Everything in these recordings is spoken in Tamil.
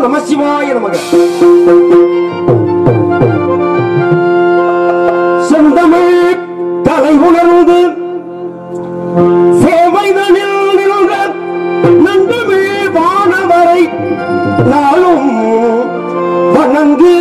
நம சிவாய நமக. செந்தமிழ் கலை உணர்ந்து சேவைதனில் நின்ற நந்தமிழ் வானவரை நாளும் வணங்கு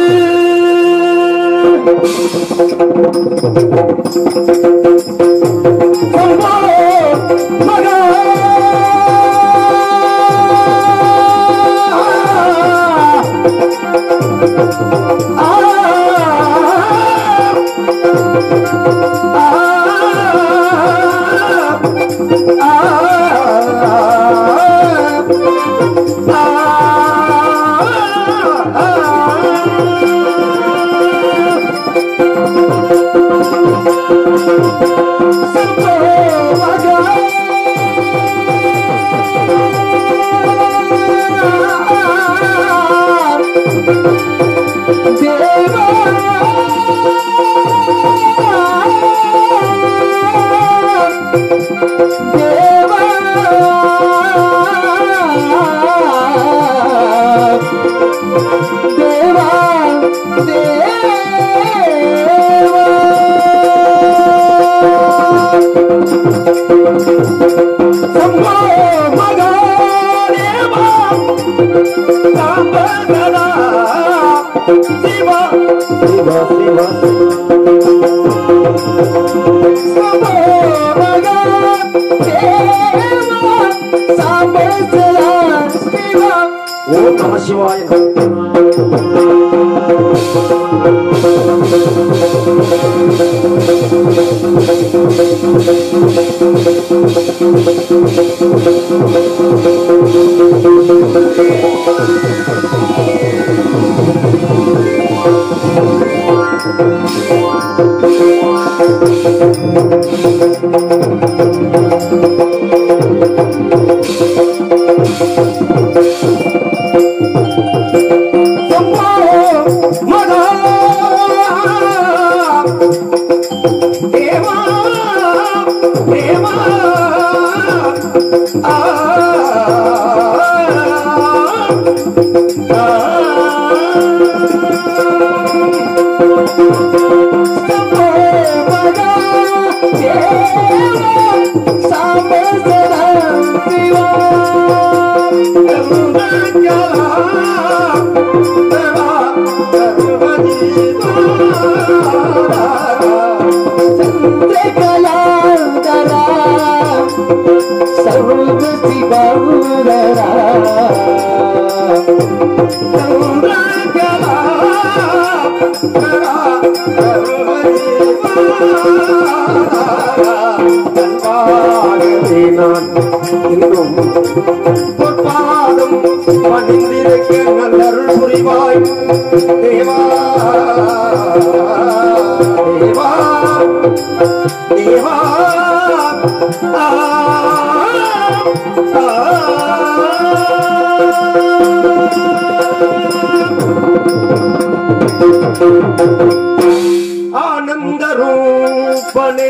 आनंद रूपने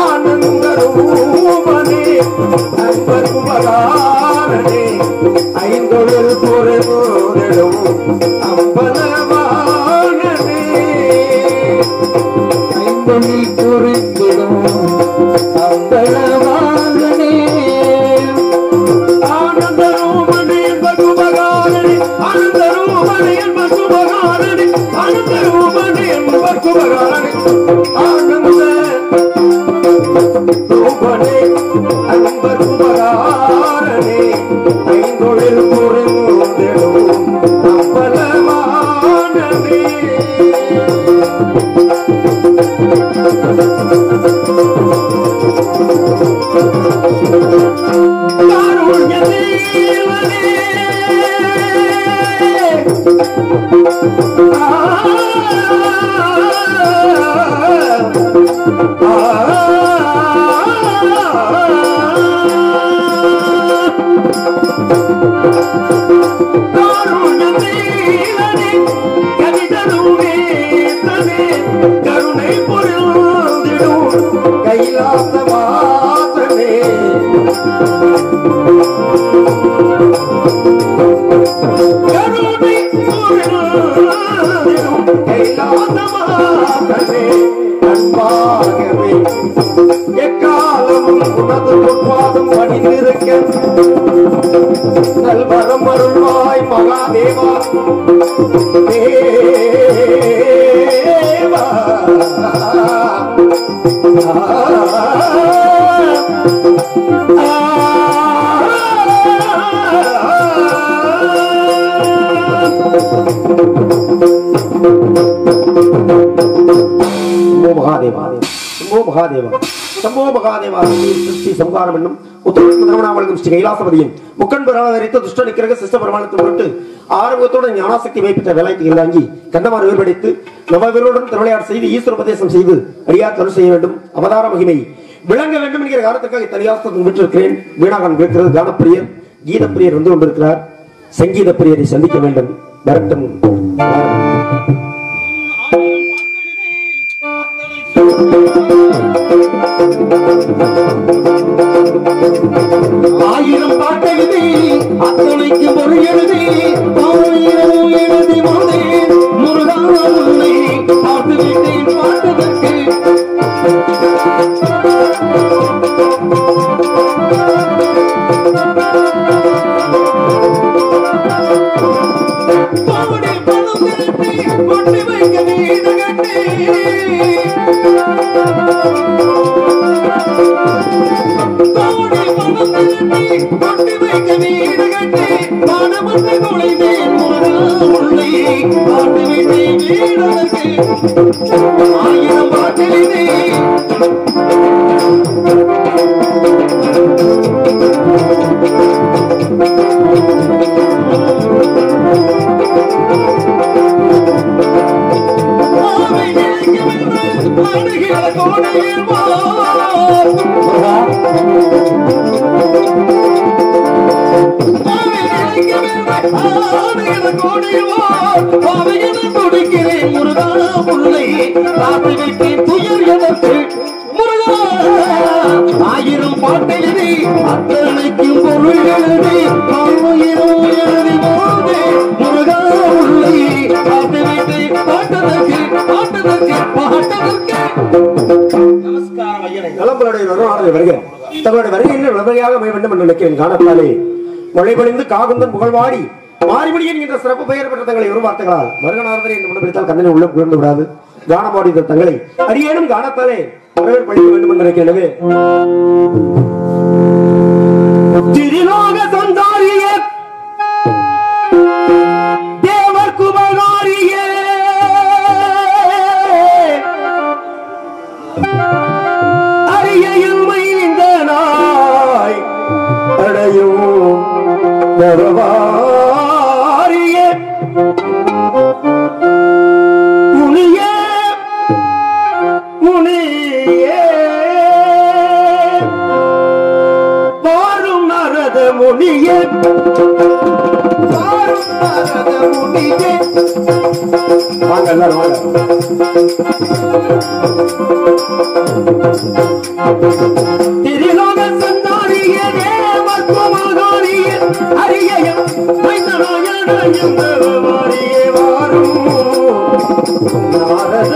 आनंद रूपने ஐந்தொழில் பொருளும் அம்பலவானே ஐந்தொழில் பொருளும் அம்பலவானே ஆனந்த ரூபனே பகுபகாரணி ஆனந்த ரூபனே பகுபகாரணி ஆனந்த ரூபனே பகுபகாரணி ஆனந்த ரூபனே அன்பகுபகாரணி ஐந்தொழில் பொருளும் அம்பலவானே கருணை பொருந்திடும் கைலாச வாசனே நல்வரம் அருள்வாய் மகாதேவா தேவா மகாதேவா மகாதேவா சம்போ மகாதேவா ஸ்ரீ சம்ஹாரம் என்னும் உத்தரவனாவளக்கும் ஸ்ரீ கைலாசபதியும் முக்கன் பராதரித்த துஷ்ட நிக்கிரக சிஷ்ட பிரமாணத்தை பொருட்டு ஆரம்பத்தோடு ஞானாசக்தி வைப்பிட்ட வேலைக்கு இல்லாங்கி கண்டமாறு வேறுபடைத்து நவவீருடன் திருவிளையாடு செய்து ஈஸ்வர உபதேசம் செய்து அடியார் தரு செய்ய வேண்டும் அவதார மகிமை விளங்க வேண்டும் என்கிற காரணத்துக்காக தனியாசத்துக்கு விட்டிருக்கிறேன் வீணாகன் கேட்கிறது கானப்பிரியர் கீதப்பிரியர் வந்து கொண்டிருக்கிறார் சங்கீத பிரியரை சந்திக்க வேண்டும் வரட்டும் ஆயிரம் பாட்டெழுதி அத்தனைக்கு ஒரு எழுதி ஆயிரம் எழுதி வந்தேன் முருகா உன்னை பாட்டு விட்டேன் பாட்டதற்கு பாவடை பணம் திரட்டி கொண்டு வைக்க வீடு கட்டி கொண்டு வைக்க வீடு கட்டி மாணவத்தை நுழைந்தேன் முருகா உள்ளே பாட்டு விட்டேன் வீடதற்கு ஆயிரம் பாட்டிலே கொடுக்கிறேன் முருகா உள்ளே காத்து விட்டேன் துயர் எதற்கு முருகா ஆயிரம் பாட்டெழுதி அத்தனைக்கும் பொருள் எழுதி ஆயிரம் எழுதி போதே முருகா உள்ளே காத்து விட்டேன் பாட்டதற்கு பாட்டதற்கு பாட்டதற்கு நமஸ்காரம் ஐயனே நலம்பலுடைய வருகை தங்களுடைய வருகை நல்லபடியாக அமைய வேண்டும் என்று நினைக்கிறேன் காணத்தாலே மழை பொழிந்து காகுந்தன் புகழ்வாடி மாறிமணியன் என்ற சிறப்பு பெயர் பெற்ற தங்களை ஒரு வார்த்தைகளால் மருகநாதரை என்று பிடித்தால் கந்தனை உள்ள புகழ்ந்து விடாது காணமாடி தங்களை அடியேனும் காணத்தாலே வரவேற்பளிக்க வேண்டும் என்று நினைக்கிறேன் திரிலோக சந்தாரிய தேவர் குமகாரிய அரியையில் மைந்த நாய் அடையும் நரவாரிய முனியே முனியே வாரும் நரத முனியே வாரும் நரத முனியே வாங்க எல்லாரும் வாங்க திரிலோக சந்தாரிய தேவர் குமகாரிய அரியையில் மைந்த நாய் அடையும் நரவாரிய வாரும் நாரத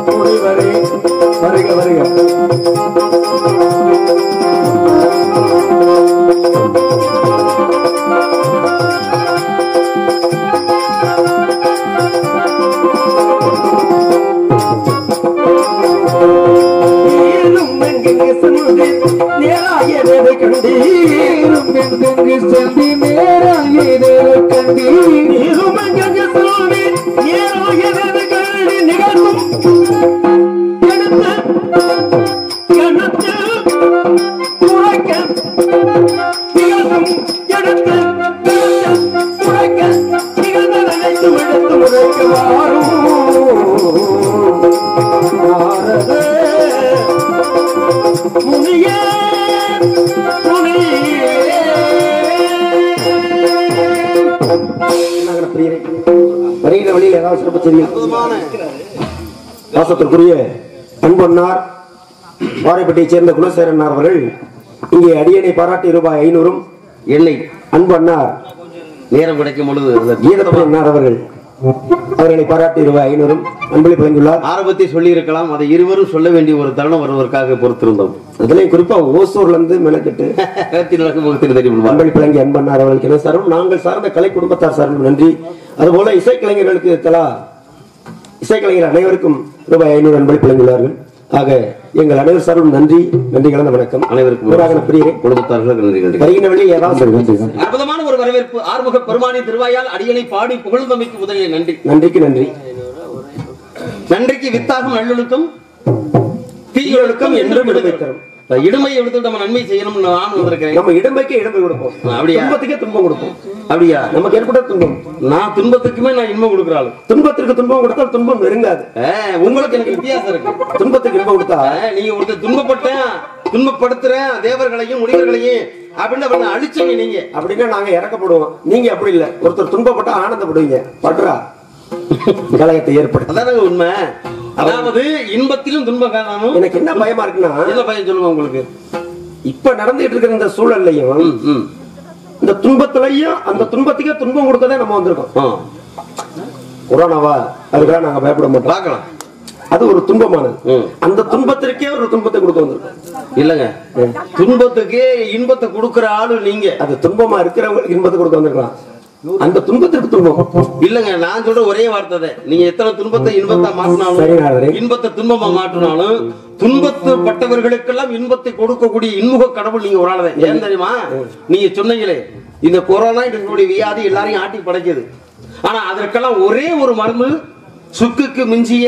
முனிவரே வருக வருக நேராயதை கண்டீரும் செல்வி நேராயதை கண்டீரும் செல்வி நேராயதை கண்டி நிகழ்த்தும் எடுத்து உழைக்க நிகழ்த்தும் எடுத்து உழைக்க நிகழ்ந்த நினைத்து எடுத்து உழைக்க வாரும் முனியே வருகிற வழியில் ஏதாவது சிறப்பு செய்தி வாசத்திற்குரிய அன்பன்னார் வாரைப்பட்டியைச் சேர்ந்த குலசேரனார் அவர்கள் இங்கே அடியனை பாராட்டி ரூபாய் 500 எல்லை அன்பன்னார் நேரம் கிடைக்கும் பொழுது கீதப்பன்னார் அவர்கள் அவர்களை பாராட்டி ரூபாய் 500 அன்பளி வழங்கியுள்ளார். ஆரம்பத்தை சொல்லி இருக்கலாம், அதை இருவரும் சொல்ல வேண்டிய ஒரு தருணம் வருவதற்காக பொறுத்திருந்தோம். அதுலயும் குறிப்பா ஓசூர்ல இருந்து மெனக்கெட்டு அன்பளி வழங்கி அன்பண்ணார் அவர்களுக்கு என்ன சாரும் நாங்கள் சார்ந்த கலை குடும்பத்தார் சார்பில் நன்றி. அதுபோல இசைக்கலைஞர்களுக்கு இசைக்கலைஞர் அனைவருக்கும் ரூபாய் 500 அன்பளி வழங்கியுள்ளார்கள். ஆக எங்கள் அனைவர் சார்பிலும் நன்றி கலந்த வணக்கம். அனைவருக்கும் அற்புதமான ஒரு வரவேற்பு. ஆறுமுக பெருமானி திருவாயால் அடியனை பாடி புகழ்ந்தமைக்கு முதலில் நன்றி. நன்றிக்கு நன்றி. நன்றிக்கு வித்தாகும் நல்லொழுக்கம் தீயொழுக்கம் என்றும் இடுமை தரும். இடுமை எடுத்து நம்ம நன்மை செய்யணும். நான் வந்திருக்கிறேன். நம்ம இடுமைக்கு இடுமை கொடுப்போம், அப்படியா? துன்பத்துக்கே துன்பம் கொடுப்போம், அப்படியா? நமக்கு ஏற்பட்ட துன்பம். நான் துன்பத்துக்குமே நான் இன்பம் கொடுக்குறாள். துன்பத்திற்கு துன்பம் கொடுத்தால் துன்பம் நெருங்காது. உங்களுக்கு எனக்கு வித்தியாசம் இருக்கு. துன்பத்துக்கு இன்பம் கொடுத்தா நீங்க ஒருத்தர் துன்பப்படுத்துறேன் தேவர்களையும் முனிவர்களையும் அப்படின்னு அழிச்சீங்க. நீங்க அப்படின்னா நாங்க இறக்கப்படுவோம். நீங்க அப்படி இல்ல, ஒருத்தர் துன்பப்பட்டா ஆனந்தப்படுவீங்க. படுறா கலகத்தை ஏற்படும். அதான உண்மை. அதாவது இன்பத்திலும் துன்பம் காரணம். எனக்கு என்ன பயமா இருக்குன்னா, என்ன பயம் சொல்லுங்க உங்களுக்கு? இப்ப நடந்துட்டு இருக்கிற இந்த சூழல்லையும் இந்த துன்பத்திலையும் அந்த துன்பத்துக்கே துன்பம் கொடுக்கதே நம்ம வந்திருக்கோம். கொரோனாவா அதுக்காக நாங்க பயப்பட மாட்டோம். பார்க்கலாம், அது ஒரு துன்பமானது. அந்த துன்பத்திற்கே ஒரு துன்பத்தை கொடுக்க வந்திருக்கோம். இல்லங்க, துன்பத்துக்கே இன்பத்தை கொடுக்கிற ஆளு நீங்க. அது துன்பமா இருக்கிறவங்களுக்கு இன்பத்தை கொடுக்க வந்திருக்கலாம். அந்த துன்பத்திற்கு துன்பம் இல்லங்க. நான் சொல்ற ஒரே வார்த்தை, நீங்க எத்தனை துன்பத்தை இன்பத்தை மாற்றினாலும், இன்பத்தை துன்பமா மாற்றினாலும், துன்பப்பட்டவர்களுக்கெல்லாம் இன்பத்தை கொடுக்கக்கூடிய இன்முக கடவுள் நீங்க ஒரு ஆள் தான். ஏன் தெரியுமா? நீங்க சொன்னீங்களே, இந்த கொரோனா இருக்கக்கூடிய வியாதி எல்லாரையும் ஆட்டி படைக்குது. ஆனா அதற்கெல்லாம் ஒரே ஒரு மருந்து, சுக்குக்கு மிஞ்சிய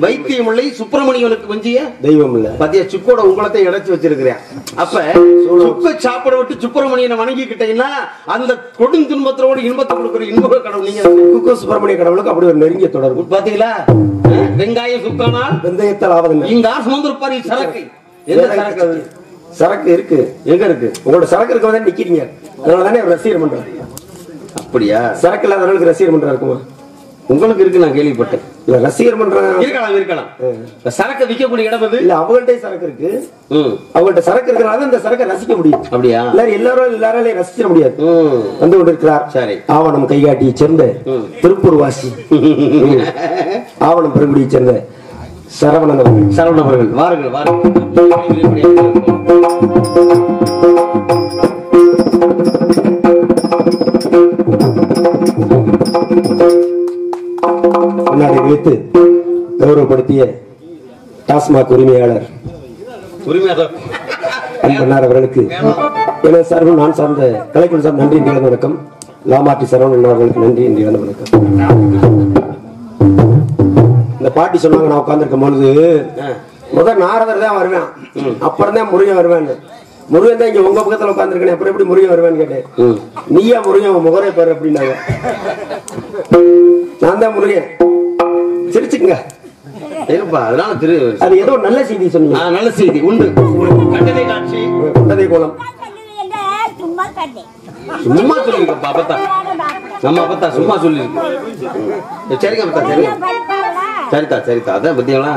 வைத்தியம் இல்லை, சுப்பிரமணியனுக்கு மிஞ்சிய தெய்வம் இல்ல. பத்திய சுக்கோட உங்களத்தை இடைச்சு வச்சிருக்கிறேன். அப்ப சுக்க சாப்பிட விட்டு சுப்பிரமணியனை வணங்கிக்கிட்டீங்கன்னா அந்த கொடும் துன்பத்தோட இன்பத்தை கொடுக்கிற இன்ப கடவுள் நீங்க. சுக்கு சுப்பிரமணிய கடவுளுக்கு அப்படி ஒரு நெருங்கிய தொடர்பு. பாத்தீங்களா? வெங்காயம் சுக்கானா வெந்தயத்தால் ஆவதில்லை. இங்க சுமந்திருப்பாரு சரக்கு. எந்த சரக்கு? அது சரக்கு இருக்கு. எங்க இருக்கு? உங்களோட சரக்கு இருக்க நிக்கிறீங்க. அதனாலதானே ரசிகர் பண்றாரு. அப்படியா? சரக்கு இல்லாதவர்களுக்கு ரசிகர் பண்றா இருக்குமா? உங்களுக்கு இருக்கு, நான் கேள்விப்பட்டேன். இல்ல ரசிகர் பண்றாங்க. இருக்கலாம். சரக்கு விற்கக்கூடிய இடம் அது இல்ல. அவங்கள்ட்ட சரக்கு இருக்கு. அவங்கள்ட்ட சரக்கு இருக்கிறனால இந்த சரக்கை ரசிக்க முடியும். அப்படியா? எல்லாராலையும் ரசிச்சிட முடியாது. வந்து கொண்டிருக்கிறார். சரி. ஆவணம் கைகாட்டியை சேர்ந்த திருப்பூர் வாசி ஆவணம் பெருங்குடியை சேர்ந்த சரவணன் அவர்கள். வாருங்கள் வாருங்கள். முன்னாடி வைத்து கௌரவப்படுத்திய டாஸ்மாக் உரிமையாளர் அன்பண்ணார் அவர்களுக்கு எனது சார்பில் நான் சார்ந்த கலைக்குழு சார்ந்த நன்றி கலந்த வணக்கம். லாமாட்டி சரவணன் அவர்களுக்கு நன்றி என்று கலந்த வணக்கம். இந்த பாட்டி சொன்னாங்க, நான் உட்கார்ந்துருக்கும் பொழுது முதல் நாரதர் தான் வருவேன், அப்புறம் தான் முருகன் வருவேன். முருகன் தான் இங்க உங்க பக்கத்துல உட்காந்துருக்கேன், அப்புறம் எப்படி முருகன் வருவேன்னு கேட்டேன். நீயா முருகன் முகரே பாரு அப்படின்னாங்க. நான் தான் முருகன். சிரிச்சுங்க. அதனால அது ஏதோ நல்ல செய்தி சொன்னீங்க. நல்ல செய்தி உண்டு. கண்டதை காட்சி கண்டதை கோலம் சும்மா சொல்லிருக்க பாப்பா. நம்ம அப்பத்தா சும்மா சொல்லி. சரிங்க அப்பத்தா, சரிங்க. சரிதா சரிதா. அதான் பத்தியா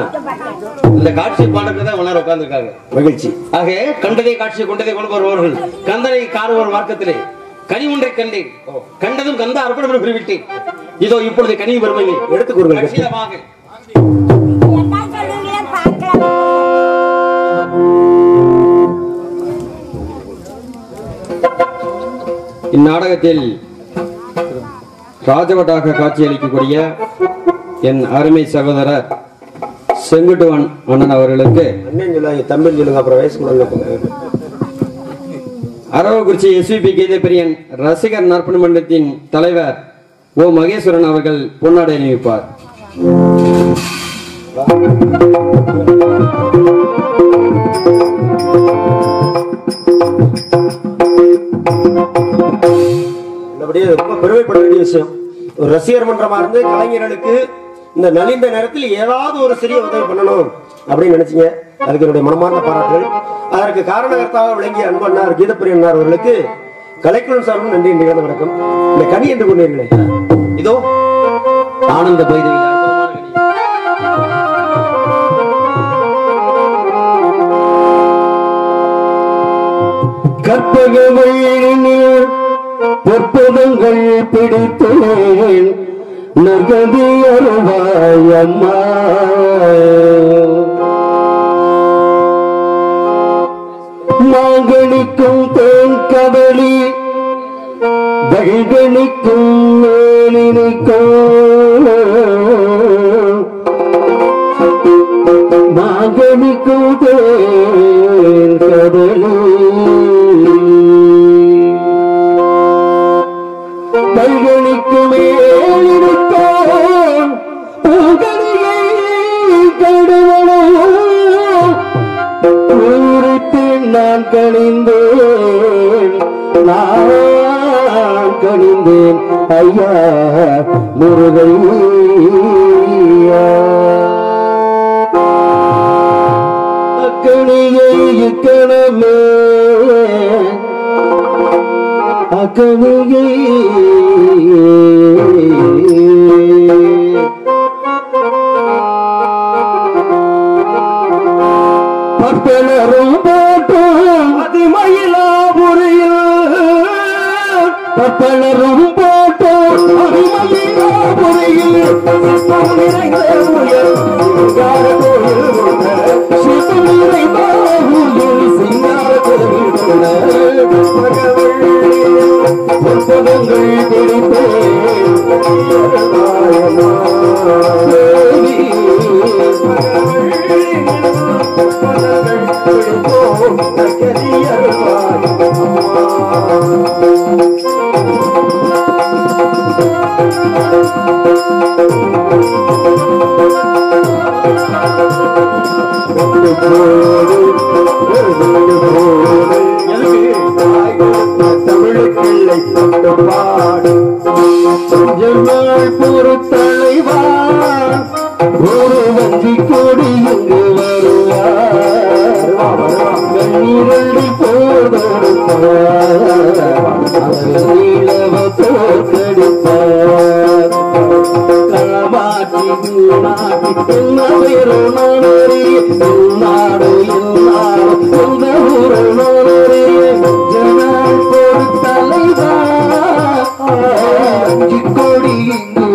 இந்த காட்சி பாடத்தான் உணர உட்கார்ந்துருக்காங்க. மகிழ்ச்சி. ஆக கண்டதை காட்சியை கொண்டதை கொண்டு வருபவர்கள் கந்தனை காருவர் மார்க்கத்திலே கனி ஒன்றை கண்டேன், கண்டதும் கந்த அர்ப்பணம் குறிவிட்டேன். இதோ இப்பொழுது கனி பெருமையை எடுத்துக் கூறுங்கள். இந்நாடகத்தில் ராஜவட்டாக காட்சியளிக்கக்கூடிய என் அருமை சகோதரர் செங்குட்டுவன் அண்ணன் அவர்களுக்கு தமிழ் சொல்லுங்க, அப்புறம் வயசு அரவக்குறிச்சி எஸ்விபி கீதப்பிரியன் ரசிகர் நற்பணி மன்றத்தின் தலைவர் ஓ மகேஸ்வரன் அவர்கள் பொன்னாடை அணிவிப்பார். ரொம்ப பெருமைப்பட வேண்டிய விஷயம். ஒரு ரசிகர் மன்றமா இருந்து கலைஞர்களுக்கு இந்த நலிந்த நேரத்தில் ஏதாவது ஒரு சிறிய உதவி பண்ணணும் அப்படின்னு நினைச்சீங்க. அதுக்கு என்னுடைய மனமார்ந்த பாராட்டுகள். அதற்கு காரணகர்த்தாக விளங்கிய அன்பு அண்ணார் கீதப்பிரிய அண்ணார் அவர்களுக்கு கலைக்குழு சார்பில் நன்றி என்று வணக்கம். இந்த கனி என்று கொண்டீர்களே, இதோ ஆனந்த பைரவி கற்பக வழியில் பொற்பதங்கள் பிடித்தேன், நகதி அருவாயம்மா மாங்கனிக்கும் தேன் கதலி வழிகணிக்கும் மேலினிக்கும் மாங்கனிக்கும் தேன் கதலி வழிகணிக்கு மேலினிக்கும் பூங்கனியை கடுவனோ நான் கணிந்தேன் நான் கணிந்தேன் ஐயா முருகையா அக்கணியை இக்கணமே அக்கணியை பட்டணரும் போட்டும் அதிமயிலாபுரியில் பட்டணரும் போட்டும் அதிமயிலாபுரியில் சிற்பம் நிறைந்த உயர் சிங்கார கோயில் சிற்பம் நிறைந்த உயர் சிங்கார கோயில் புத்தகங்கள் பிடித்தேன் தமிழுக்கிள்ளை பாடு பொறுத்தலைவா ஒரு வஞ்சி கொடி இங்கு வருவார் போதொடுப்பார் தோற்கடிப்பார் களமாற்றி நாட்டு நாடு எந்த ஊர் ஜனால் பொறுத்தலைவா கொடி இங்கு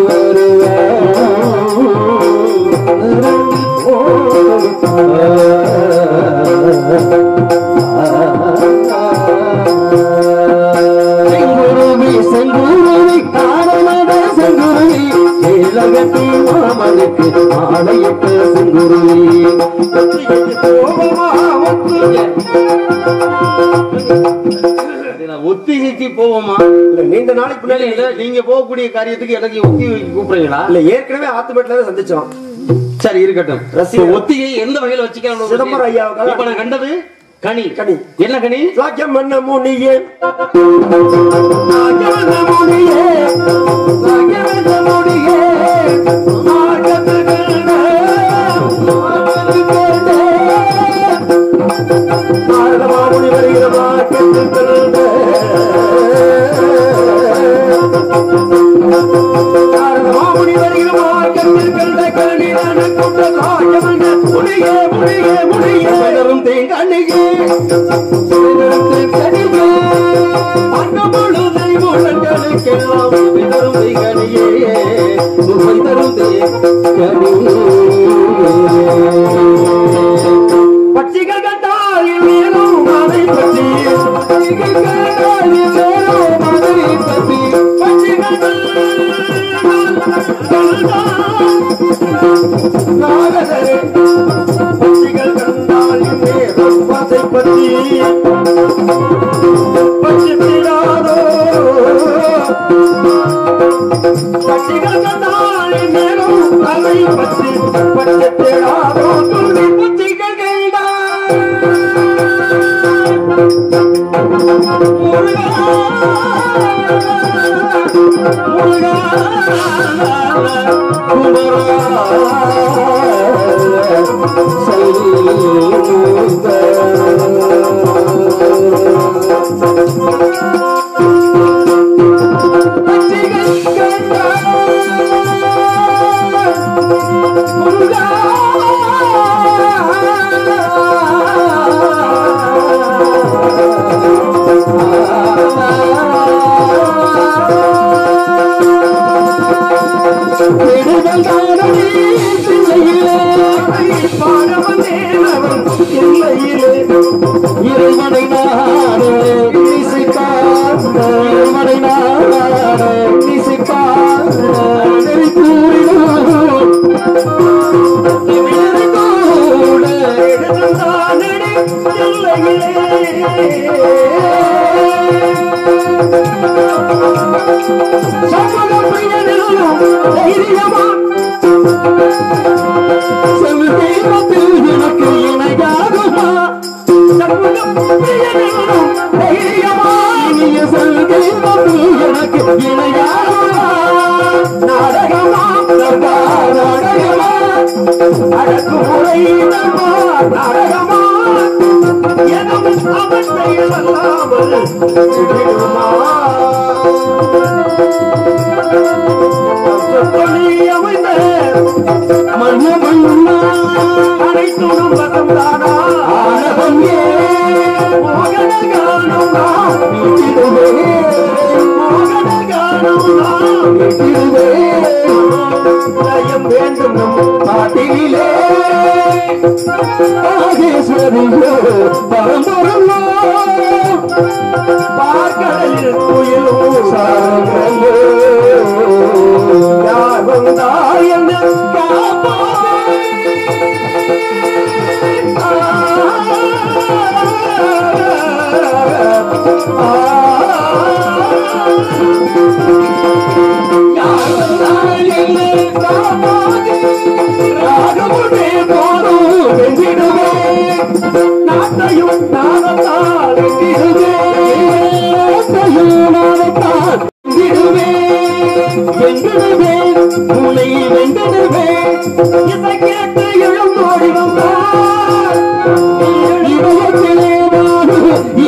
செங்குருவி செங்குருவி காரணட செங்குருவி ஏலகத்தி மாமனுக்கு ஆணையிட்ட செங்குருவி ஒத்திகைக்கு போவோமா? நீண்ட நாளைக்கு முன்னாடி நீங்க போகக்கூடிய காரியத்துக்கு எனக்கு ஒத்திகைக்கு கூப்பிடுறீங்களா? இல்ல ஏற்கனவே ஆத்துமேட்ல சந்திச்சோம். சரி இருக்கட்டும். ஒத்திகை எந்த வகையில வச்சுக்கலாம்? சிதம்பரம் ஐயாவுக்காக இப்ப நான் கண்டது கனி. கனி என்ன கனி? சாக்கியம் மன்ன முனியே மாறுதமாமுனி வருகிற மாமுனி வருகிற மார்க்கத்தில் கண்ட கருணியான கொண்ட சாயமன முனியே முனியே முனியே வளரும் தேங்கனியே கனியே அண்ண முழுதை முழங்களுக்கெல்லாம் விதரும் தேங்கனியே சுவை தரும் தேங்கனியே பட்சிகள் கண்டால் மேலும் அதை பற்றி பட்சிகள் கண்டால் மேலும் அதை பற்றி பட்சிகள் நாகதரே பட்சிகள் கண்டால் மேலும் அதை பற்றி பட்சிப்பிடாதோ பட்சிகள் கண்டால் மேலும் அதை பற்றி பட்சிப்பிடாதோ துணி பட்சிகள் இறைவனை நாடு இசைக்காத இறைவனை நாடு இசைக்காத கூறினோம் கூட எழுந்தானடி தைரியமா செல்வத்தில் எனக்கு இணையாகுமா தைரியமா இனிய செல்வத்தில் எனக்கு இணையாகுமா நாடகமா நாடகமா அடக்குமுறை நாடகமா எனும் அவற்றை அல்லாமல் அனைத்தும் பக்கம் தானா ஆனவங்கே மோகன காணும் வேண்டும் நம் பாட்டிலே நாகேஸ்வரியோ பரம்பரல்லோ பார்க்கடலில் குயிலும் சாரங்களோ யார் வந்தார் என்ன ராகமுடே போதும் வென்றிடுவே நாட்டையும் நாடத்தால் வென்றிடுவே நாட்டையும் நாடத்தால் வென்றிடுவே வென்றிடுவே உனை வென்றிடுவே இதை கேட்டு எழுந்தோடி வந்தார் இதயத்திலே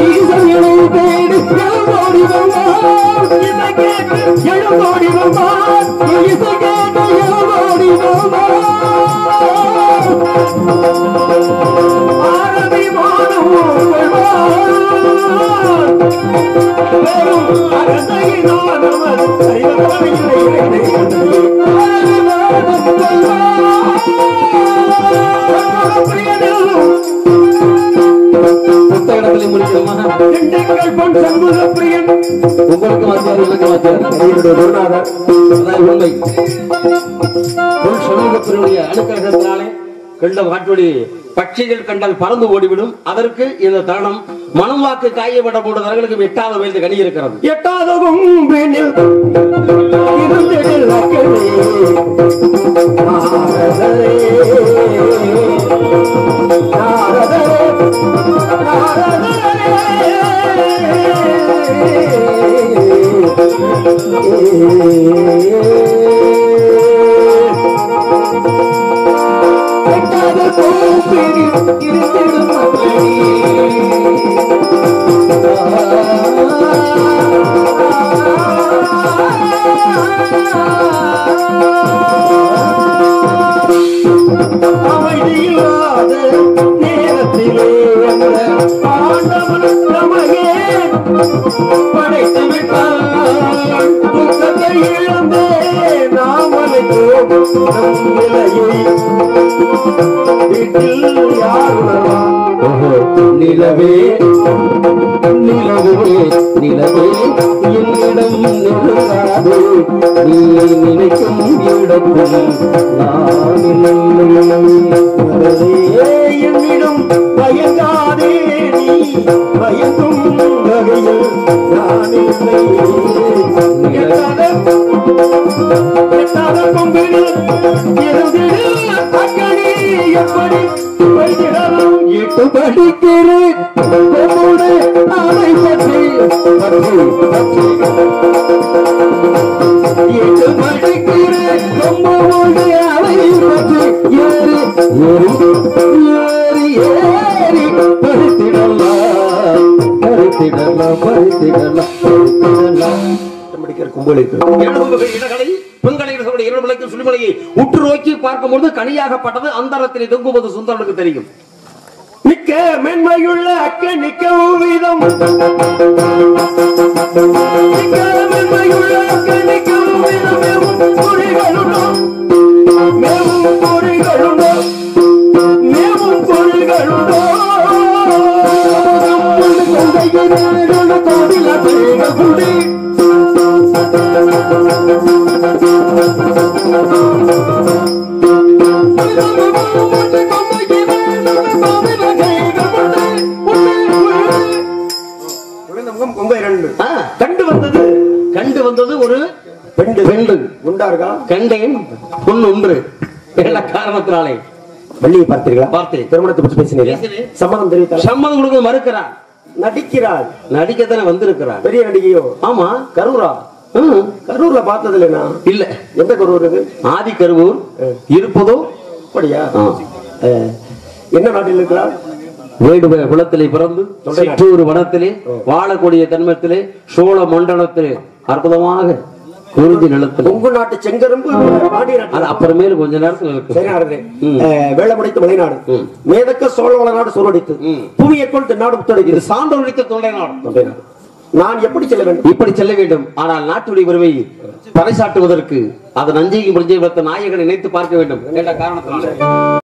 ஈசனை தேடி எழுந்தோடி வந்தார் இதை கேட்டு எழுந்தோடி வந்தார் இசை கேட்டு எழுந்தோடி வந்தார் ஆரவி மாணவன் அகந்தையினானவன் புத்தகத்திலே முடிக்கணுமா? திண்டுக்கல் பொன் சண்முகப்பிரியன் உங்களுக்கு வாத்தியார், எனக்கு வாத்தியார். என்னுடைய குருநாதர் அதான் உண்மை. பொன் சண்முகப்பிரியனுடைய அனுக்கிரகத்தினாலே கண்ட காட்டொளி பட்சிகள் கண்டால் பறந்து ஓடிவிடும். அதற்கு இந்த தருணம் மனம் வாக்கு காயப்பட போடுவதற்கு 8வது வயது கனி இருக்கிறது. 8வது கொம்பினில் இருந்திடில் அக்கறை நாரதரே நாரதரே எட்டாவது கொம்பினில் இருந்திடும் அக்கறை அமைதியில்லாத நேரத்திலே ஆண்டவன் நமகே படைத்து விட்டான் துக்கத்தை இழந்தே நாம் அழைத்தோம் நம் நிலையை வீட்டில் யார் உணர்வான் நிலவே நிலவே நிலவே என்னிடம் நெருங்காது நீ நினைக்கும் இடத்தில் நான் என்னிடம் பயங்காதே நீ பயந்தும் வகையில் நான் இல்லை எட்டாத கொம்பினில் இருந்திடு அக்கடி எப்படி வைத்திடலாம் எட்டு படிக்கிறேன் அதை பற்றி பற்றி பற்றி எட்டு படிக்கிறேன் கொம்போடு அதை பற்றி ஏறி ஏறி ஏறி ஏறி பறித்திடலாம் பறித்திடலாம் பறித்திடலாம் பறித்திடலாம். உற்று நோக்கி பார்க்கும்போது கனியாகப்பட்டது அந்தரத்திலே தொங்குவது சுந்தரனுக்கு தெரியும். மிக்க மென்மையுள்ள அக்கணிக்க வீதம் மிக்க மென்மையுள்ள அக்கணிக்க வீதம் மேவும் பொறிகளுண்டோ மேவும் பொறிகளுண்டோ மேவும் பொறிகளுண்டோ முகம் கொம்பை இரண்டு ஆ, கண்டு வந்தது ஒரு பெண்டு உண்டார்களா கண்டேன் பொண்ணு ஒன்று என்ன காரணத்தினாலே வள்ளியை பார்த்தீர்களா? பார்த்தேன். திருமணத்தை பற்றி பேசினீர்கள். பேசினேன். சம்மதம் தெரிவித்தார். சம்மதம் கொடுக்க மறுக்கிறான். நடிக்கிறாள். நடிக்கத்தானே வந்திருக்கிறான். பெரிய நடிகையோ? ஆமா. கரூரா? கரூர்ல பார்த்தது இல்லைனா? இல்ல. எந்த கரூர் இது? ஆதி கரூர் இருப்பதோ அப்படியா? என்ன நாட்டில் இருக்கிறார்? வேடுவ குலத்திலே பிறந்து சிற்றூர் வனத்திலே வாழக்கூடிய தன்மத்திலே சோழ மண்டலத்திலே அற்புதமாக குறிஞ்சி நிலத்தில் உங்க நாட்டு செங்கரும்பு அது அப்புறமேல கொஞ்ச நேரத்தில் இருக்கு. வேளமுடைத்து மலைநாடு மேதக்க சோழவள நாடு சூழடித்து புவியற்கொள் தென்னாடு புத்தடைத்து சான்றொழித்த தொண்டை நாடு. நான் எப்படி செல்ல வேண்டும்? இப்படி செல்ல வேண்டும். ஆனால் நாட்டுடைய உரிமை பறைசாட்டுவதற்கு அது நஞ்சையும் நாயகனை நினைத்து பார்க்க வேண்டும் என்ற காரணத்தினால